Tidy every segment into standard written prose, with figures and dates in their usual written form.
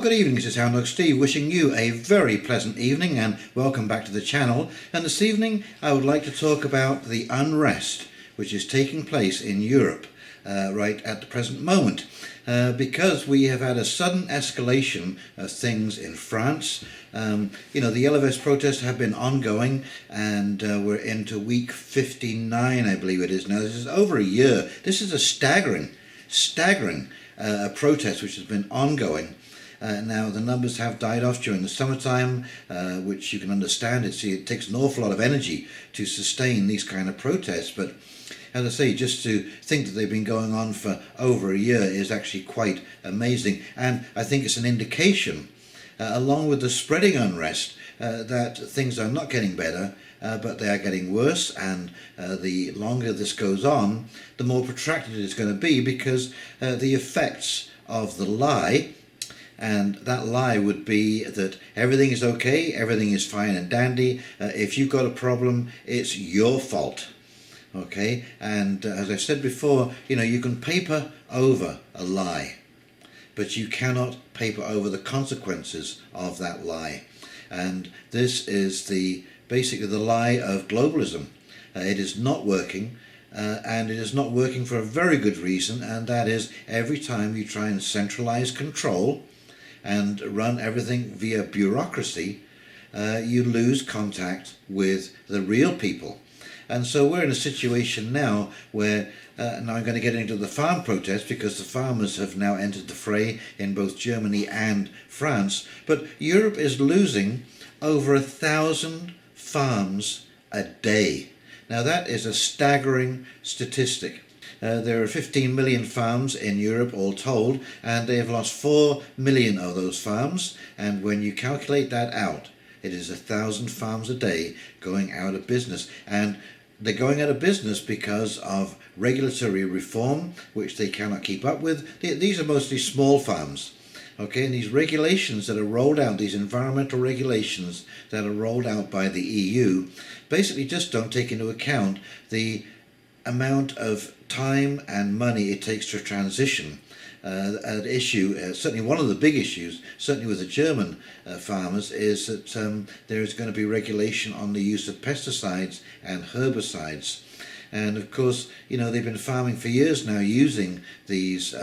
good evening, this is Hound Dog Steve wishing you a very pleasant evening and welcome back to the channel. And this evening I would like to talk about the unrest which is taking place in Europe right at the present moment, because we have had a sudden escalation of things in France. You know, the Yellow Vest protests have been ongoing, and we're into week 59, I believe it is now. This is over a year. This is a staggering protest which has been ongoing. Now the numbers have died off during the summertime, which you can understand. It takes an awful lot of energy to sustain these kind of protests, but as I say, just to think that they've been going on for over a year is actually quite amazing, and I think it's an indication, along with the spreading unrest, that things are not getting better, but they are getting worse, and the longer this goes on, the more protracted it's going to be, because the effects of the lie, and that lie would be that everything is okay, everything is fine and dandy, if you've got a problem, it's your fault. Okay, and as I said before, you know, you can paper over a lie, but you cannot paper over the consequences of that lie. And this is basically the lie of globalism. It is not working, and it is not working for a very good reason, and that is every time you try and centralize control and run everything via bureaucracy, you lose contact with the real people. And so we're in a situation now where, now I'm going to get into the farm protest because the farmers have now entered the fray in both Germany and France, but Europe is losing over 1,000 farms a day. Now that is a staggering statistic. There are 15 million farms in Europe all told, and they have lost 4 million of those farms, and when you calculate that out, it is 1,000 farms a day going out of business. And they're going out of business because of regulatory reform, which they cannot keep up with. These are mostly small farms. Okay, and these regulations that are rolled out, these environmental regulations that are rolled out by the EU, basically just don't take into account the amount of time and money it takes to transition. An issue, certainly one of the big issues, certainly with the German farmers, is that there is going to be regulation on the use of pesticides and herbicides. And of course, you know, they've been farming for years now using these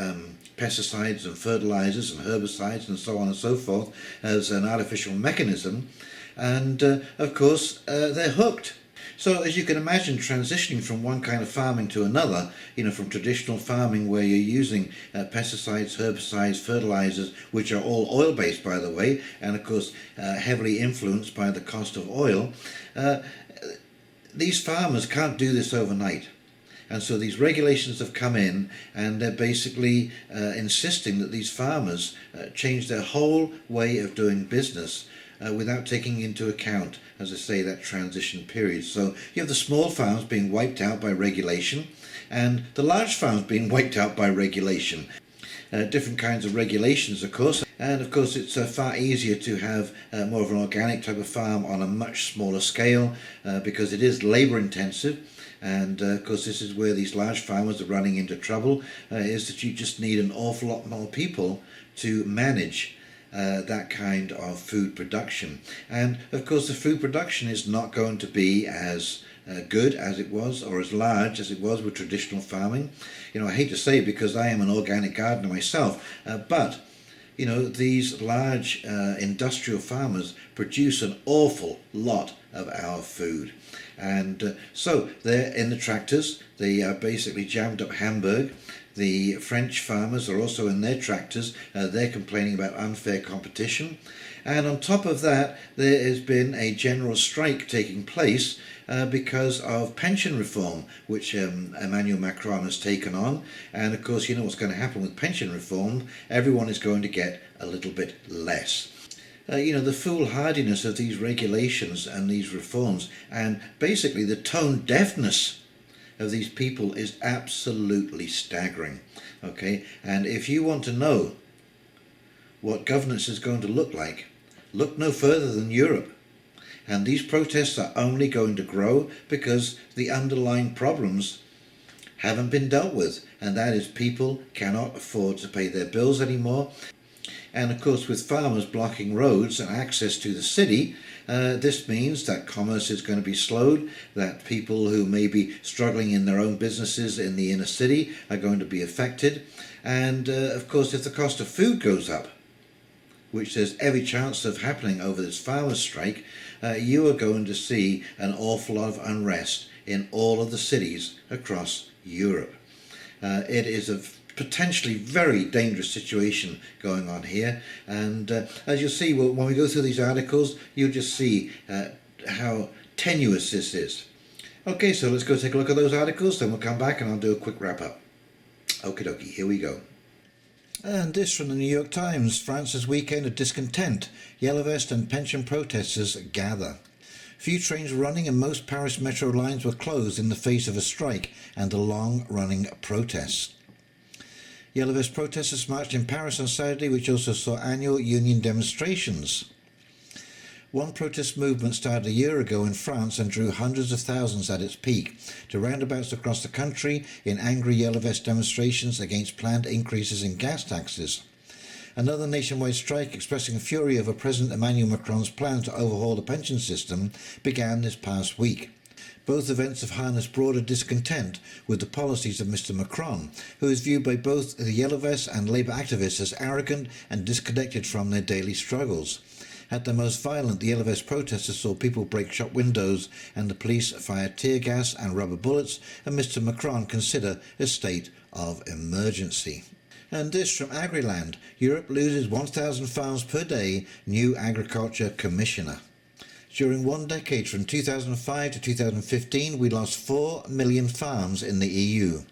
pesticides and fertilizers and herbicides and so on and so forth as an artificial mechanism. And of course, they're hooked. So as you can imagine, transitioning from one kind of farming to another, you know, from traditional farming where you're using pesticides, herbicides, fertilizers, which are all oil-based, by the way, and of course heavily influenced by the cost of oil, these farmers can't do this overnight. And so these regulations have come in, and they're basically insisting that these farmers change their whole way of doing business without taking into account, as I say, that transition period. So you have the small farms being wiped out by regulation, and the large farms being wiped out by regulation. Different kinds of regulations, of course, and of course it's far easier to have more of an organic type of farm on a much smaller scale, because it is labour intensive. And of course this is where these large farmers are running into trouble, is that you just need an awful lot more people to manage that kind of food production. And of course the food production is not going to be as good as it was, or as large as it was with traditional farming. You know, I hate to say it because I am an organic gardener myself, but you know, these large industrial farmers produce an awful lot of our food. And so they're in the tractors, they are basically jammed up Hamburg. The French farmers are also in their tractors. They're complaining about unfair competition. And on top of that, there has been a general strike taking place because of pension reform, which Emmanuel Macron has taken on. And of course, you know what's going to happen with pension reform. Everyone is going to get a little bit less. You know, the foolhardiness of these regulations and these reforms, and basically the tone deafness of these people is absolutely staggering. Okay, and if you want to know what governance is going to look like, look no further than Europe. And these protests are only going to grow because the underlying problems haven't been dealt with, and that is people cannot afford to pay their bills anymore. And of course, with farmers blocking roads and access to the city, this means that commerce is going to be slowed, that people who may be struggling in their own businesses in the inner city are going to be affected. And of course, if the cost of food goes up, which there's every chance of happening over this farmers' strike, you are going to see an awful lot of unrest in all of the cities across Europe. It is a potentially very dangerous situation going on here, and as you'll see when we go through these articles, you'll just see how tenuous this is. Okay, so let's go take a look at those articles, then we'll come back and I'll do a quick wrap up. Okie dokie, here we go. And this from the New York Times: France's weekend of discontent. Yellow vest and pension protesters gather. Few trains were running and most Paris metro lines were closed in the face of a strike and a long-running protest. Yellow vest protesters marched in Paris on Saturday, which also saw annual union demonstrations. One protest movement started a year ago in France and drew hundreds of thousands at its peak to roundabouts across the country in angry yellow vest demonstrations against planned increases in gas taxes. Another nationwide strike expressing fury over President Emmanuel Macron's plan to overhaul the pension system began this past week. Both events have harnessed broader discontent with the policies of Mr. Macron, who is viewed by both the Yellow Vests and Labour activists as arrogant and disconnected from their daily struggles. At their most violent, the Yellow Vest protesters saw people break shop windows and the police fired tear gas and rubber bullets, and Mr. Macron consider a state of emergency. And this from Agriland: Europe loses 1,000 farms per day, new agriculture commissioner. During one decade, from 2005 to 2015, we lost 4 million farms in the EU.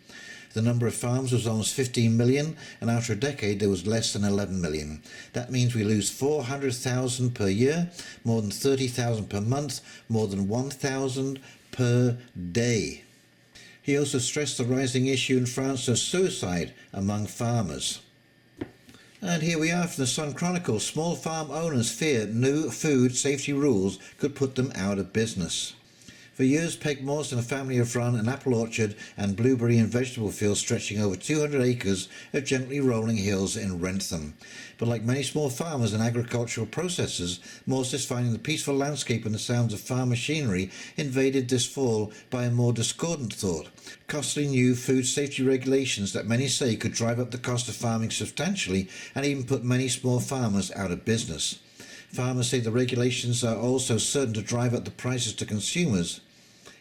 The number of farms was almost 15 million, and after a decade there was less than 11 million. That means we lose 400,000 per year, more than 30,000 per month, more than 1,000 per day. He also stressed the rising issue in France of suicide among farmers. And here we are from the Sun Chronicle: small farm owners fear new food safety rules could put them out of business. For years, Peg Morse and a family have run an apple orchard and blueberry and vegetable fields stretching over 200 acres of gently rolling hills in Wrentham. But like many small farmers and agricultural processors, Morse is finding the peaceful landscape and the sounds of farm machinery invaded this fall by a more discordant thought: costly new food safety regulations that many say could drive up the cost of farming substantially and even put many small farmers out of business. Farmers say the regulations are also certain to drive up the prices to consumers,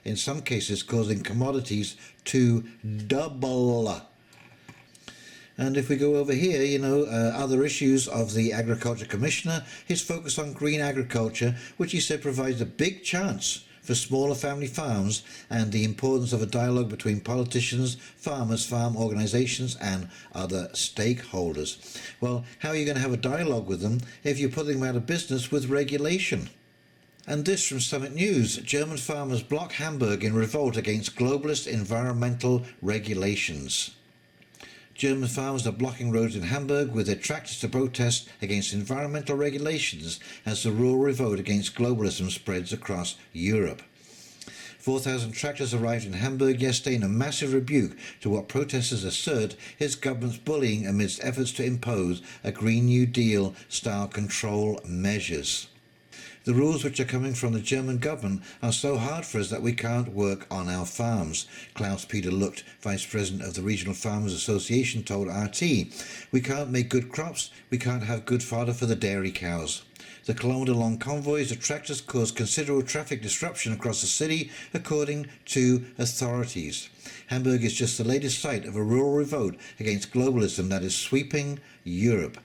in some cases causing commodities to double. And if we go over here, other issues of the Agriculture Commissioner, his focus on green agriculture, which he said provides a big chance for smaller family farms, and the importance of a dialogue between politicians, farmers, farm organisations and other stakeholders. Well, how are you going to have a dialogue with them if you're putting them out of business with regulation? And this from Summit News: German farmers block Hamburg in revolt against globalist environmental regulations. German farmers are blocking roads in Hamburg with their tractors to protest against environmental regulations as the rural revolt against globalism spreads across Europe. 4,000 tractors arrived in Hamburg yesterday in a massive rebuke to what protesters assert is government's bullying amidst efforts to impose a Green New Deal-style control measures. The rules which are coming from the German government are so hard for us that we can't work on our farms, Klaus-Peter Lucht, Vice President of the Regional Farmers Association, told RT. We can't make good crops, we can't have good fodder for the dairy cows. The kilometre-long convoys of tractors caused considerable traffic disruption across the city, according to authorities. Hamburg is just the latest site of a rural revolt against globalism that is sweeping Europe.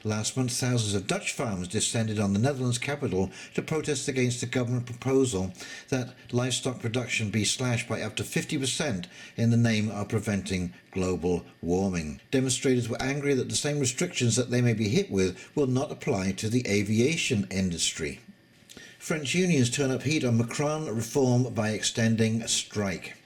Last month, thousands of Dutch farmers descended on the Netherlands capital to protest against the government proposal that livestock production be slashed by up to 50% in the name of preventing global warming. Demonstrators were angry that the same restrictions that they may be hit with will not apply to the aviation industry. French unions turn up heat on Macron reform by extending strike.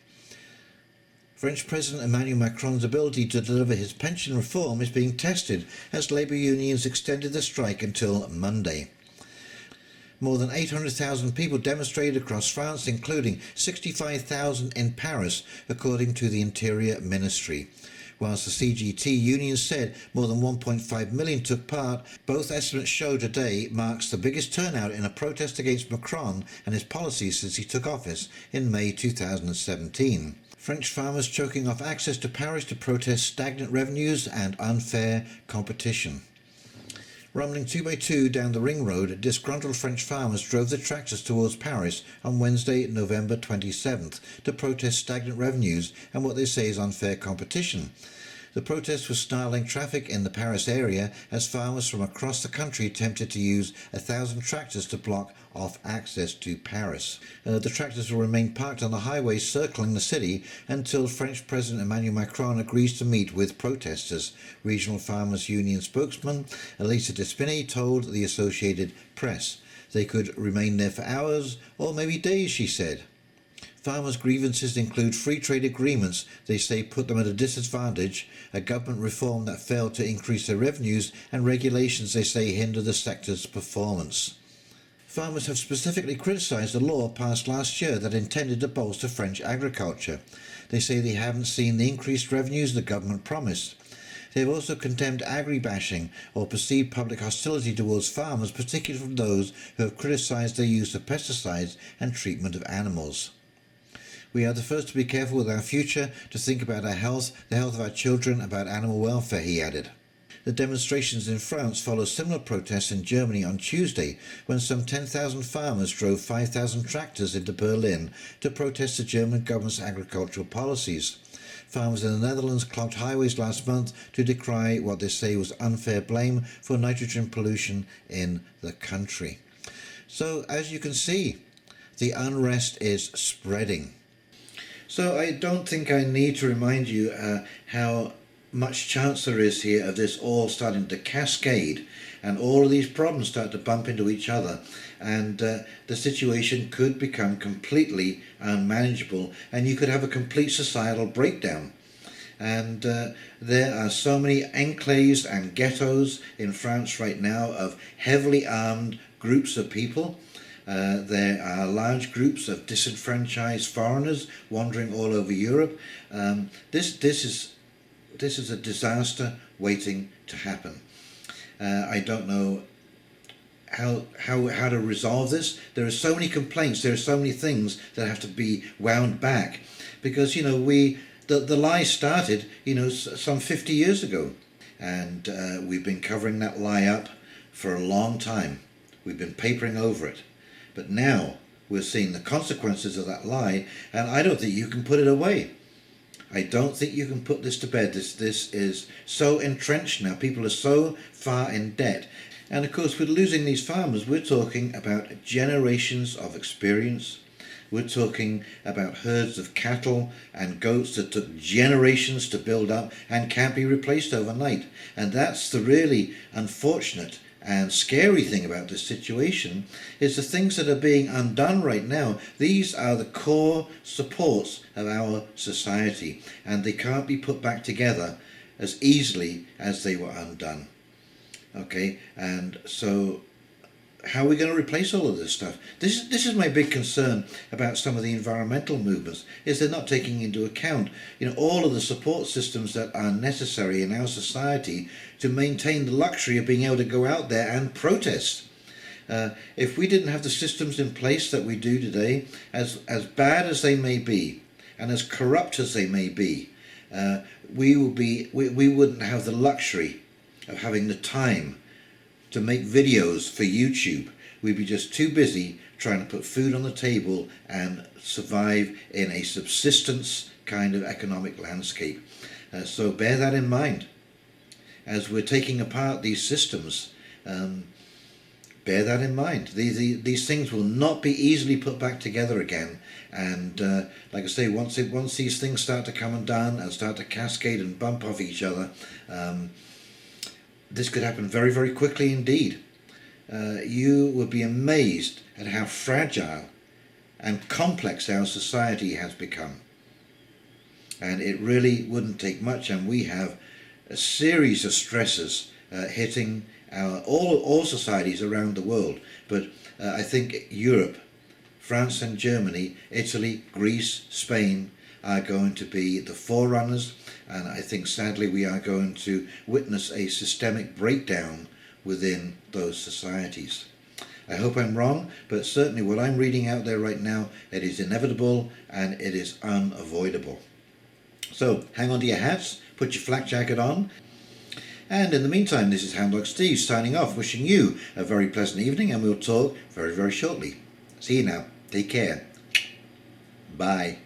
French President Emmanuel Macron's ability to deliver his pension reform is being tested as labour unions extended the strike until Monday. More than 800,000 people demonstrated across France, including 65,000 in Paris, according to the Interior Ministry. Whilst the CGT union said more than 1.5 million took part, both estimates show today marks the biggest turnout in a protest against Macron and his policies since he took office in May 2017. French farmers choking off access to Paris to protest stagnant revenues and unfair competition. Rumbling 2x2 down the ring road, disgruntled French farmers drove their tractors towards Paris on Wednesday, November 27th, to protest stagnant revenues and what they say is unfair competition. The protest was snarling traffic in the Paris area as farmers from across the country attempted to use 1,000 tractors to block off access to Paris. The tractors will remain parked on the highway circling the city until French President Emmanuel Macron agrees to meet with protesters. Regional Farmers Union spokesman Elisa Despinay told the Associated Press. They could remain there for hours or maybe days, she said. Farmers' grievances include free trade agreements they say put them at a disadvantage, a government reform that failed to increase their revenues, and regulations they say hinder the sector's performance. Farmers have specifically criticised a law passed last year that intended to bolster French agriculture. They say they haven't seen the increased revenues the government promised. They have also condemned agri-bashing or perceived public hostility towards farmers, particularly from those who have criticised their use of pesticides and treatment of animals. We are the first to be careful with our future, to think about our health, the health of our children, about animal welfare, he added. The demonstrations in France follow similar protests in Germany on Tuesday, when some 10,000 farmers drove 5,000 tractors into Berlin to protest the German government's agricultural policies. Farmers in the Netherlands clogged highways last month to decry what they say was unfair blame for nitrogen pollution in the country. So, as you can see, the unrest is spreading. So I don't think I need to remind you how much chance there is here of this all starting to cascade and all of these problems start to bump into each other, and the situation could become completely unmanageable and you could have a complete societal breakdown. And there are so many enclaves and ghettos in France right now of heavily armed groups of people. There are large groups of disenfranchised foreigners wandering all over Europe. This is a disaster waiting to happen. I don't know how to resolve this. There are so many complaints. There are so many things that have to be wound back, because the lie started some 50 years ago, and we've been covering that lie up for a long time. We've been papering over it. But now we're seeing the consequences of that lie, and I don't think you can put it away. I don't think you can put this to bed. This is so entrenched now. People are so far in debt. And of course, with losing these farmers, we're talking about generations of experience. We're talking about herds of cattle and goats that took generations to build up and can't be replaced overnight. And that's the really unfortunate and scary thing about this situation, is the things that are being undone right now. These are the core supports of our society, and they can't be put back together as easily as they were undone. Okay, and so how are we going to replace all of this stuff? This is my big concern about some of the environmental movements, is they're not taking into account all of the support systems that are necessary in our society to maintain the luxury of being able to go out there and protest. If we didn't have the systems in place that we do today, as bad as they may be and as corrupt as they may be, we wouldn't have the luxury of having the time to make videos for YouTube. We'd be just too busy trying to put food on the table and survive in a subsistence kind of economic landscape. So bear that in mind as we're taking apart these systems. Bear that in mind. These things will not be easily put back together again. And like I say, once these things start to come undone and start to cascade and bump off each other, this could happen very, very quickly indeed. You would be amazed at how fragile and complex our society has become. And it really wouldn't take much, and we have a series of stresses hitting all societies around the world. But I think Europe, France and Germany, Italy, Greece, Spain, are going to be the forerunners, and I think sadly we are going to witness a systemic breakdown within those societies. I hope I'm wrong, but certainly what I'm reading out there right now, it is inevitable and it is unavoidable. So hang on to your hats, put your flak jacket on, and in the meantime, this is Hound Dog Steve signing off, wishing you a very pleasant evening, and we'll talk very, very shortly. See you now. Take care. Bye.